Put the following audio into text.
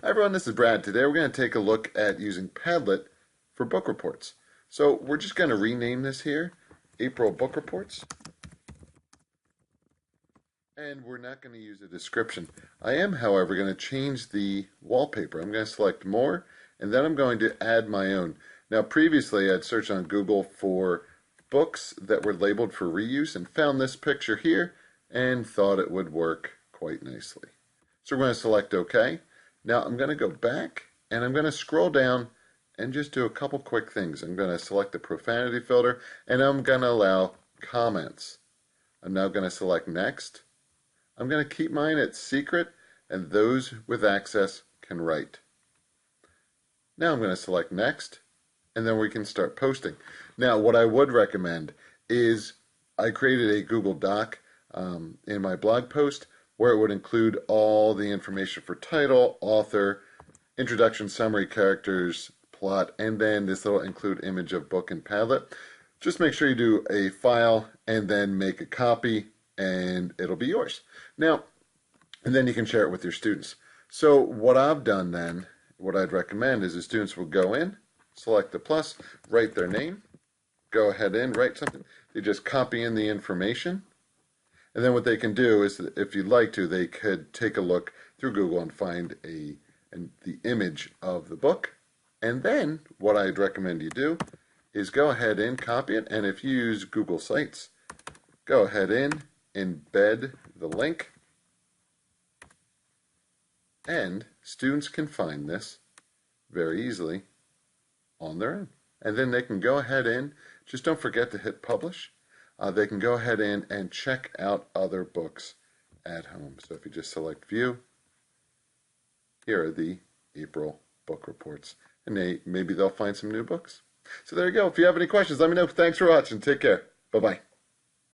Hi everyone, this is Brad. Today we're going to take a look at using Padlet for book reports. So we're just going to rename this here, April Book Reports, and we're not going to use a description. I am, however, going to change the wallpaper. I'm going to select more, and then I'm going to add my own. Now previously I'd searched on Google for books that were labeled for reuse and found this picture here and thought it would work quite nicely. So we're going to select OK. Now I'm going to go back and I'm going to scroll down and just do a couple quick things. I'm going to select the profanity filter and I'm going to allow comments. I'm now going to select next. I'm going to keep mine at secret and those with access can write. Now I'm going to select next and then we can start posting. Now what I would recommend is I created a Google Doc in my blog post where it would include all the information for title, author, introduction, summary, characters, plot, and then this little include image of book and Padlet. Just make sure you do a file and then make a copy and it'll be yours. Now, and then you can share it with your students. So what I've done then, what I'd recommend is the students will go in, select the plus, write their name, go ahead and write something. They just copy in the information. And then what they can do is, if you'd like to, they could take a look through Google and find the image of the book. And then what I'd recommend you do is go ahead and copy it. And if you use Google Sites, go ahead and embed the link. And students can find this very easily on their own. And then they can go ahead and just don't forget to hit publish. They can go ahead and check out other books at home. So if you just select view, here are the April book reports. And maybe they'll find some new books. So there you go. If you have any questions, let me know. Thanks for watching. Take care. Bye-bye.